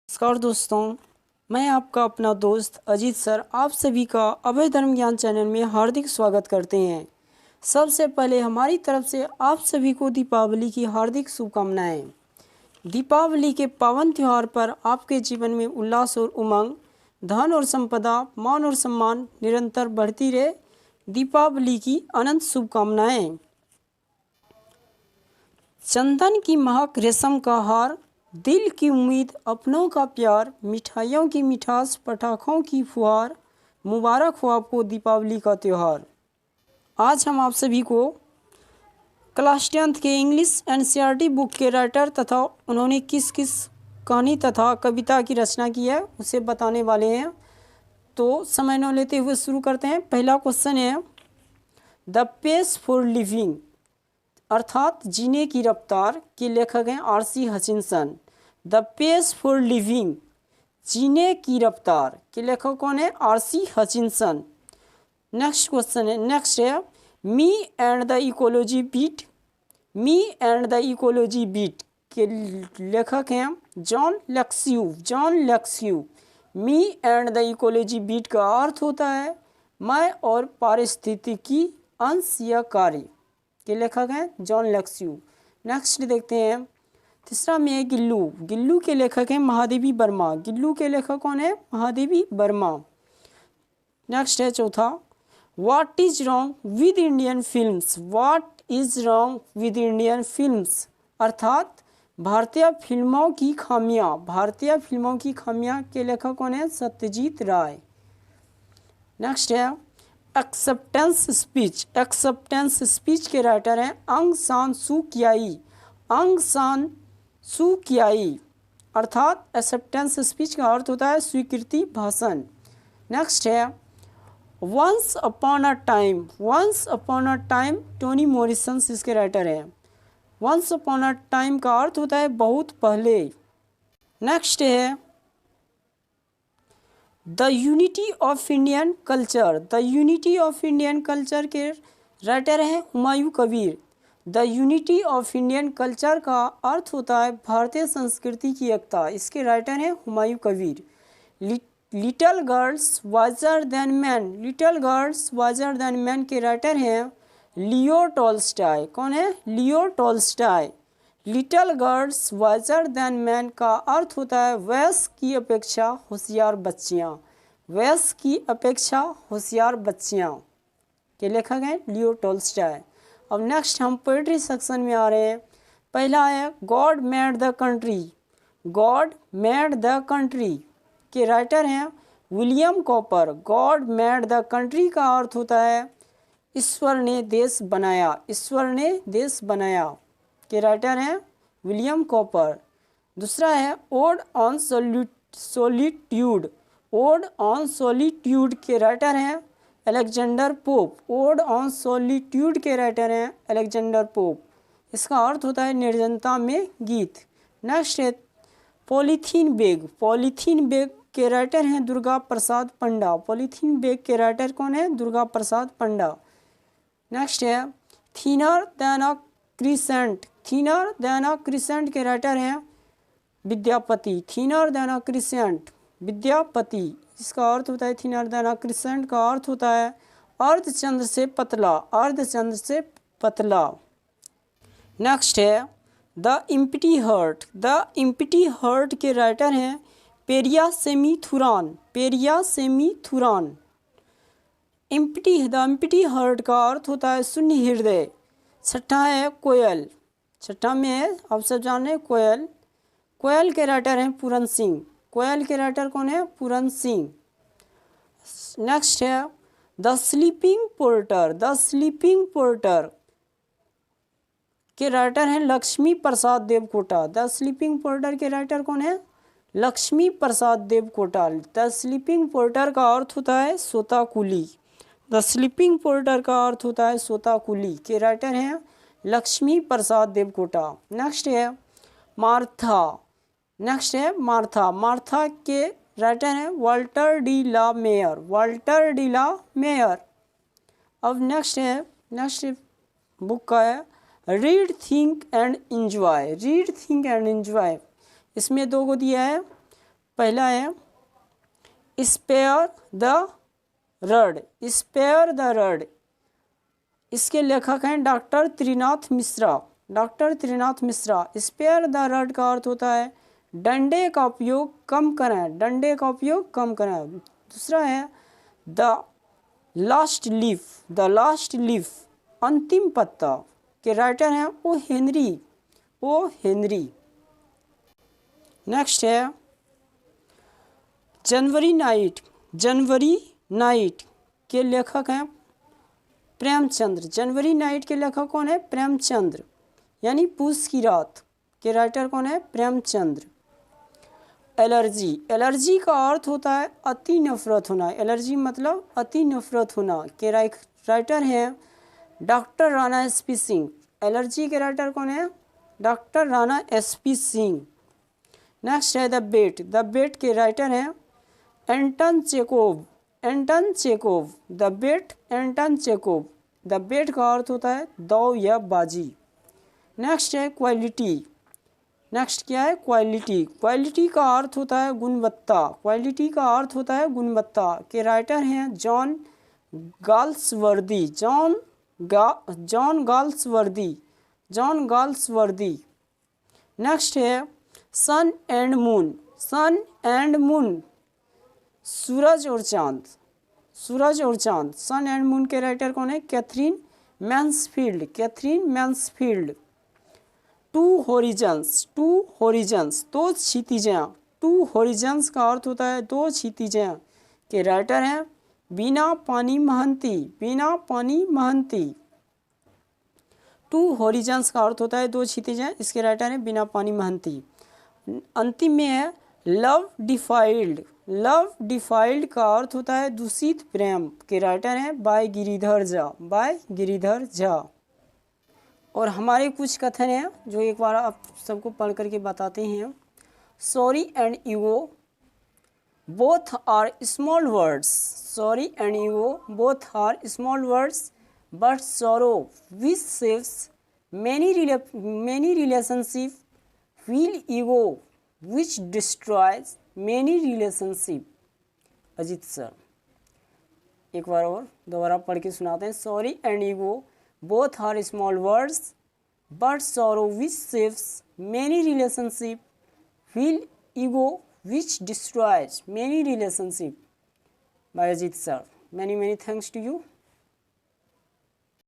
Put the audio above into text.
नमस्कार दोस्तों, मैं आपका अपना दोस्त अजीत सर आप सभी का अभय धर्म ज्ञान चैनल में हार्दिक स्वागत करते हैं। सबसे पहले हमारी तरफ से आप सभी को दीपावली की हार्दिक शुभकामनाएं। दीपावली के पावन त्यौहार पर आपके जीवन में उल्लास और उमंग, धन और संपदा, मान और सम्मान निरंतर बढ़ती रहे। दीपावली की अनंत शुभकामनाएं। चंदन की महक, रेशम का हार, दिल की उम्मीद, अपनों का प्यार, मिठाइयों की मिठास, पटाखों की फुहार, मुबारक हो आपको दीपावली का त्यौहार। आज हम आप सभी को क्लास 10th के इंग्लिश एनसीईआरटी बुक के राइटर तथा उन्होंने किस किस कहानी तथा कविता की रचना की है उसे बताने वाले हैं। तो समय न लेते हुए शुरू करते हैं। पहला क्वेश्चन है, द पेस फॉर लिविंग अर्थात जीने की रफ्तार के लेखक हैं R C. Hutchinson. The pace for living जीने की रफ्तार के लेखक कौन है? आर.सी. हचिंसन। नेक्स्ट क्वेश्चन है, नेक्स्ट है me and the ecology beat. Me and the ecology beat के लेखक हैं John Lexau. John Lexau. Me and the ecology beat का अर्थ होता है मैं और पारिस्थितिकी अंश या कार्य के लेखक हैं जॉन लेक्स्यू। नेक्स्ट देखते हैं, तीसरा में है गिल्लू। गिल्लू के लेखक हैं महादेवी वर्मा। गिल्लू के लेखक कौन है? महादेवी वर्मा। नेक्स्ट है चौथा, what is wrong with Indian films. What is wrong with Indian films अर्थात भारतीय फिल्मों की खामियां। भारतीय फिल्मों की खामियां के लेखक कौन है? सत्यजीत राय। नेक्स्ट है एक्सेप्टेंस स्पीच। एक्सेप्टेंस स्पीच के राइटर हैं अंग सान सू कियाई। अंग सान सू कियाई अर्थात एक्सेप्टेंस स्पीच का अर्थ होता है स्वीकृति भाषण। नेक्स्ट है once upon a time. Once upon a time Toni Morrison इसके राइटर हैं। वंस अपॉन अ टाइम का अर्थ होता है बहुत पहले। नेक्स्ट है the unity of Indian culture. The unity of Indian culture के राइटर हैं Humayun Kabir. The unity of Indian culture का अर्थ होता है भारतीय संस्कृति की एकता। इसके राइटर हैं Humayun Kabir. Little girls visor then man. Little girls visor then man के राइटर हैं लियो टॉल्स्टॉय। कौन है? Leo Tolstoy. Little girls visor then man का अर्थ होता है वयस्क की अपेक्षा होशियार बच्चियाँ। वयस्क की अपेक्षा होशियार बच्चियाँ के लेखक हैं लियो टॉल्स्टॉय। अब नेक्स्ट हम पोएट्री सेक्शन में आ रहे हैं। पहला है God made the country. God made the country के राइटर हैं William copper. God made the country का अर्थ होता है ईश्वर ने देश बनाया। ईश्वर ने देश बनाया के राइटर हैं विलियम कॉपर। दूसरा है odd on solitude. Odd on solitude के राइटर हैं Alexander pope. Odd on solitude के राइटर हैं अलेक्जेंडर पोप। इसका अर्थ होता है निर्जनता में गीत। नेक्स्ट है पॉलीथीन बैग। पॉलीथीन बैग के राइटर हैं दुर्गा प्रसाद पंडा। पॉलीथीन बैग के राइटर कौन है? दुर्गा प्रसाद पंडा। नेक्स्ट है थिनर देन अ क्रिसेंट। थिनर देन अ क्रिसेंट के राइटर हैं विद्यापति। थिनर देन अ क्रिसेंट विद्यापति। इसका अर्थ होता है थिनर देन अ क्रिसेंट का अर्थ होता है अर्धचंद्र से पतला। अर्धचंद्र से पतला। नेक्स्ट है the empty heart. The empty heart के राइटर हैं Periya Semithuran. Periya Semithuran. The empty heart का अर्थ होता है शून्य हृदय। छठा है कोयल। छठा में है आप सब जाने कोयल। कोयल के राइटर हैं पूरन सिंह। कोयल के राइटर कौन है? पूरन सिंह। नेक्स्ट है the sleeping porter. The sleeping porter के राइटर हैं Lakshmi Prasad Devkota. The sleeping porter के राइटर कौन है? Lakshmi Prasad Devkota. The sleeping porter का अर्थ होता है सोता कुली। द स्लीपिंग पोर्टर का अर्थ होता है सोता कुली के राइटर हैं लक्ष्मी प्रसाद देवकोटा। नेक्स्ट है मार्था। नेक्स्ट है मार्था। मार्था के राइटर हैं Walter de la Mare. Walter de la Mare. अब नेक्स्ट बुक का है read think and enjoy. Read think and enjoy इसमें दो को दिया है पहला है spare the rod, spare the rod. इसके लेखक हैं doctor Trinath Mishra, doctor Trinath Mishra. Spare the rod का अर्थ होता है डंडे का उपयोग कम करें, डंडे का उपयोग कम करें। दूसरा है the last leaf, the last leaf, अंतिम पत्ता के राइटर हैं O Henry, O Henry. Next है जनवरी नाइट, जनवरी नाइट के लेखक हैं प्रेमचंद्र। जनवरी नाइट के लेखक कौन है? प्रेमचंद्र, यानी पूस की रात के राइटर कौन है? प्रेमचंद्र। एलर्जी, एलर्जी का अर्थ होता है अति नफरत होना, एलर्जी मतलब अति नफरत होना के राइटर हैं doctor Rana SP Singh. Allergy के राइटर कौन है? Doctor Rana SP Singh. Next है द बेट, द बेट के राइटर हैं Anton Chekhov, Anton Chekhov. The bet, Anton Chekhov. The bet का अर्थ होता है दाव या बाजी। नेक्स्ट है क्वालिटी, नेक्स्ट क्या है? क्वालिटी, क्वालिटी का अर्थ होता है गुणवत्ता, क्वालिटी का अर्थ होता है गुणवत्ता के राइटर हैं John Galsworthy, John Galsworthy, John Galsworthy. Next है sun and moon, sun and moon, सूरज और चांद, सूरज और चांद। सन एंड मून के राइटर कौन है? Katherine Mansfield, Katherine Mansfield. Two horizons, two horizons, दो क्षितिजें। टू हॉरिजन्स का अर्थ होता है दो क्षितिजें के राइटर हैं बीना पानी महंती, बीना पानी महंती। टू हॉरिजन्स का अर्थ होता है दो क्षितिजें, इसके राइटर हैं बीना पानी महंती। अंतिम में है लव डिफाइल्ड, लव डिफाइल्ड का अर्थ होता है दूषित प्रेम के राइटर हैं बाय गिरिधर झा, बाय गिरिधर झा। और हमारे कुछ कथन हैं जो एक बार आप सबको पढ़ करके बताते हैं। Sorry and ego both are small words, sorry and ego both are small words but sorrow which saves many relationship, feel ego which destroys many relationship। Ajit sir एक बार और दोबारा पढ़ के सुनाते हैं। Sorry and ego both are small words but sorrow which saves many relationship, feel ego which destroys many relationship। by Ajit sir. many thanks to you।